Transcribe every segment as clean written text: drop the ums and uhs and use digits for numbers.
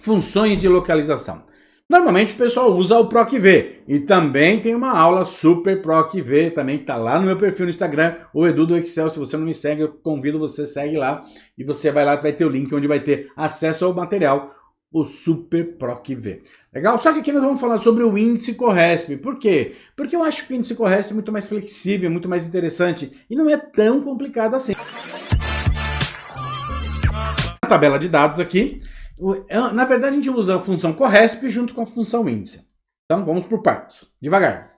funções de localização. Normalmente o pessoal usa o PROC-V e também tem uma aula super PROC-V, também está lá no meu perfil no Instagram, o Edu do Excel. Se você não me segue, eu convido você, segue lá e você vai lá, vai ter o link onde vai ter acesso ao material, o Super PROC-V. Legal? Só que aqui nós vamos falar sobre o índice Corresp. Por quê? Porque eu acho que o índice Corresp é muito mais flexível, muito mais interessante e não é tão complicado assim. A tabela de dados aqui, na verdade a gente usa a função Corresp junto com a função índice. Então vamos por partes, devagar.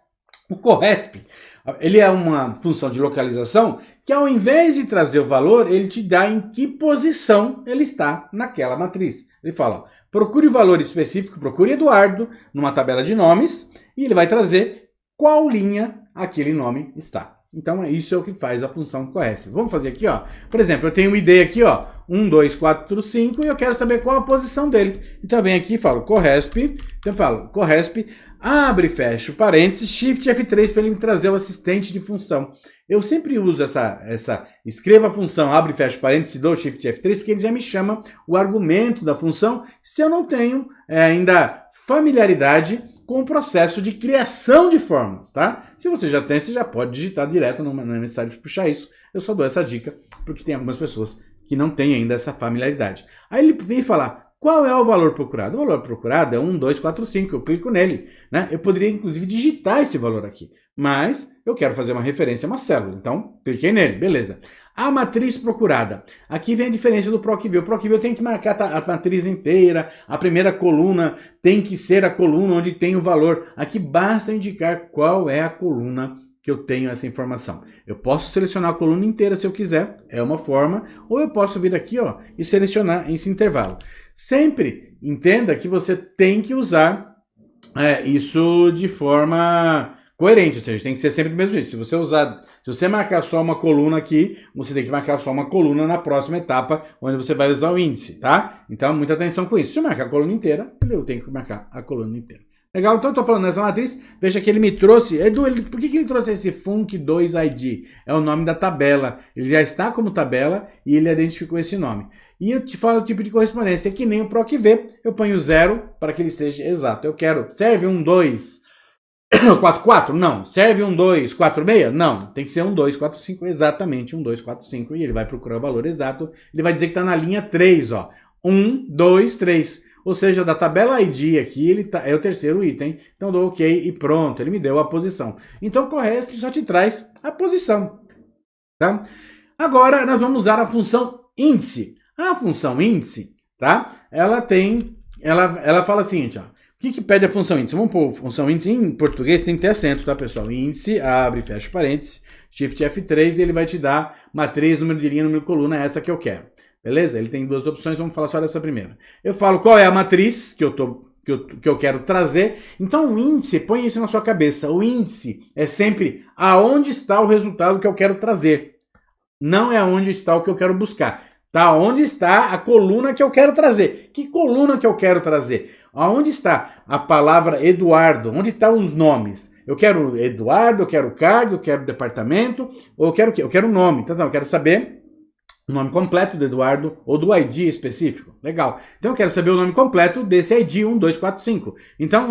O Corresp, ele é uma função de localização que ao invés de trazer o valor, ele te dá em que posição ele está naquela matriz. Ele fala, ó, procure o valor específico, procure Eduardo numa tabela de nomes e ele vai trazer qual linha aquele nome está. Então, isso é o que faz a função Corresp. Vamos fazer aqui, ó. Por exemplo, eu tenho um ID aqui, ó, 1, 2, 4, 5, e eu quero saber qual a posição dele. Então, eu venho aqui e falo Corresp, então eu falo Corresp, abre e fecha o parênteses, Shift F3 para ele me trazer o assistente de função. Eu sempre uso escreva a função, abre e fecha o parênteses, dou Shift F3, porque ele já me chama o argumento da função, se eu não tenho ainda familiaridade com o processo de criação de fórmulas, tá? Se você já tem, você já pode digitar direto, não é necessário puxar isso. Eu só dou essa dica, porque tem algumas pessoas que não têm ainda essa familiaridade. Aí ele vem falar, qual é o valor procurado? O valor procurado é 1, 2, 4, 5, eu clico nele, né? Eu poderia, inclusive, digitar esse valor aqui, mas eu quero fazer uma referência a uma célula, então cliquei nele, beleza. A matriz procurada. Aqui vem a diferença do PROC-V. O PROC-V eu tenho que marcar a matriz inteira, a primeira coluna tem que ser a coluna onde tem o valor. Aqui basta indicar qual é a coluna que eu tenho essa informação. Eu posso selecionar a coluna inteira se eu quiser, é uma forma, ou eu posso vir aqui, ó, e selecionar esse intervalo. Sempre entenda que você tem que usar isso de forma coerente, ou seja, tem que ser sempre do mesmo jeito. Se você marcar só uma coluna aqui, você tem que marcar só uma coluna na próxima etapa, onde você vai usar o índice, tá? Então, muita atenção com isso. Se eu marcar a coluna inteira, eu tenho que marcar a coluna inteira. Legal? Então, eu estou falando nessa matriz, veja que ele me trouxe, Edu, por que ele trouxe esse Func2ID? É o nome da tabela, ele já está como tabela e ele identificou esse nome. E eu te falo o tipo de correspondência, que nem o PROC-V, eu ponho 0 para que ele seja exato. Eu quero, serve 1, 2, 4, 4? Não. Serve 1, 2, 4, 6? Não. Tem que ser 1, 2, 4, 5, exatamente 1, 2, 4, 5. E ele vai procurar o valor exato. Ele vai dizer que está na linha 3, ó. 1, 2, 3. Ou seja, da tabela ID aqui, ele é o terceiro item. Então, dou OK e pronto. Ele me deu a posição. Então, o Corresp só te traz a posição. Tá? Agora, nós vamos usar a função índice. A função índice, tá? Ela fala o seguinte, ó. O que pede a função índice? Vamos pôr a função índice em português, tem que ter acento, tá, pessoal? Índice, abre e fecha parênteses, Shift F3 e ele vai te dar matriz, número de linha, número de coluna, essa que eu quero. Beleza? Ele tem duas opções, vamos falar só dessa primeira. Eu falo qual é a matriz que eu quero trazer. Então o índice, põe isso na sua cabeça, o índice é sempre aonde está o resultado que eu quero trazer. Não é aonde está o que eu quero buscar. Tá? Onde está a coluna que eu quero trazer? Que coluna que eu quero trazer? Aonde está a palavra Eduardo? Onde estão os nomes? Eu quero Eduardo, eu quero cargo, eu quero departamento, ou eu quero o quê? Eu quero o nome. Então, eu quero saber o nome completo do Eduardo ou do ID específico. Legal. Então, eu quero saber o nome completo desse ID 1, 2, 4, 5. Então,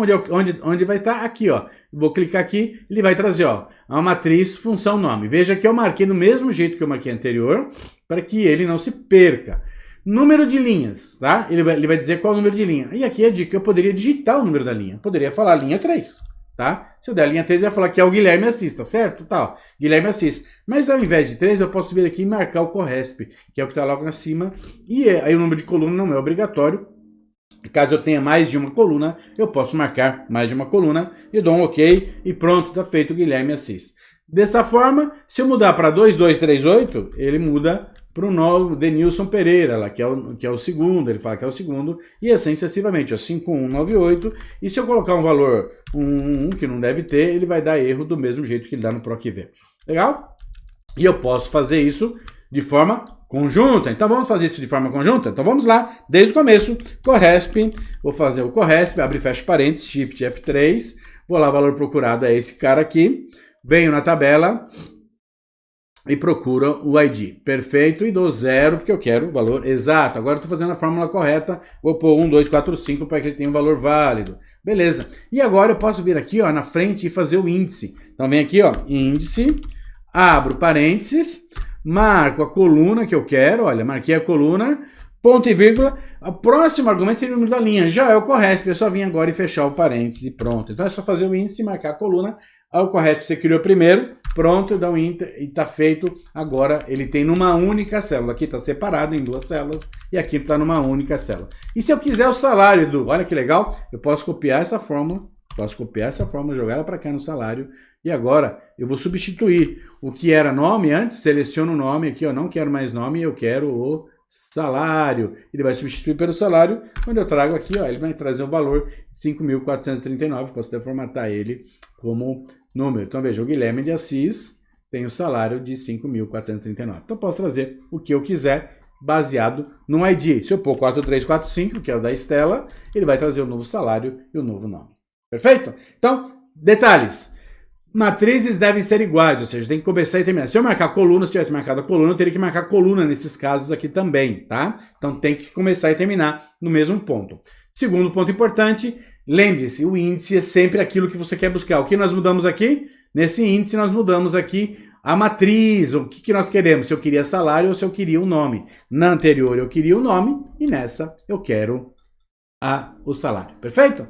onde vai estar? Aqui, ó. Vou clicar aqui, ele vai trazer, ó, a matriz função nome. Veja que eu marquei do mesmo jeito que eu marquei anterior, para que ele não se perca. Número de linhas, tá? Ele vai dizer qual é o número de linha. E aqui é a dica, eu poderia digitar o número da linha. Poderia falar linha 3, tá? Se eu der a linha 3, ele vai falar que é o Guilherme Assis, tá certo? Tá, ó, Guilherme Assis. Mas ao invés de 3, eu posso vir aqui e marcar o Corresp, que é o que está logo acima. E aí o número de coluna não é obrigatório. Caso eu tenha mais de uma coluna, eu posso marcar mais de uma coluna. Eu dou um OK e pronto, tá feito o Guilherme Assis. Dessa forma, se eu mudar para 2238, ele muda para o novo Denilson Pereira, lá, que é o segundo, ele fala que é o segundo, e assim sucessivamente, ó, 5198, e se eu colocar um valor 1, que não deve ter, ele vai dar erro do mesmo jeito que ele dá no PROC-V. Legal? E eu posso fazer isso de forma conjunta. Então vamos fazer isso de forma conjunta? Então vamos lá, desde o começo, Corresp, vou fazer o Corresp, abre e fecha parênteses, Shift F3, vou lá, o valor procurado é esse cara aqui, venho na tabela, e procura o ID. Perfeito, e dou 0 porque eu quero o valor exato. Agora eu estou fazendo a fórmula correta, vou pôr 1, 2, 4, 5 para que ele tenha um valor válido. Beleza. E agora eu posso vir aqui, ó, na frente e fazer o índice. Então vem aqui, ó, índice, abro parênteses, marco a coluna que eu quero, olha, marquei a coluna, ponto e vírgula, o próximo argumento seria o número da linha, já é o CORRESP, é só vir agora e fechar o parênteses e pronto. Então é só fazer o índice, marcar a coluna, o CORRESP você criou primeiro, pronto, dá um Enter e está feito. Agora ele tem numa única célula, aqui está separado em 2 células e aqui está numa única célula. E se eu quiser o salário do, olha que legal, eu posso copiar essa fórmula, jogar ela para cá no salário. E agora eu vou substituir o que era nome antes, seleciono o nome aqui, eu não quero mais nome, eu quero o salário. Ele vai substituir pelo salário, quando eu trago aqui, ó, ele vai trazer o valor 5.439, posso até formatar ele como número. Então veja, o Guilherme de Assis tem o salário de 5.439. Então posso trazer o que eu quiser baseado no ID. Se eu pôr 4345, que é o da Estela, ele vai trazer o novo salário e o novo nome. Perfeito? Então, detalhes. Matrizes devem ser iguais, ou seja, tem que começar e terminar. Se eu marcar coluna, se tivesse marcado a coluna, eu teria que marcar coluna nesses casos aqui também, tá? Então tem que começar e terminar no mesmo ponto. Segundo ponto importante, lembre-se, o índice é sempre aquilo que você quer buscar. O que nós mudamos aqui? Nesse índice nós mudamos aqui a matriz, o que nós queremos, se eu queria salário ou se eu queria o nome. Na anterior eu queria o nome e nessa eu quero o salário. Perfeito?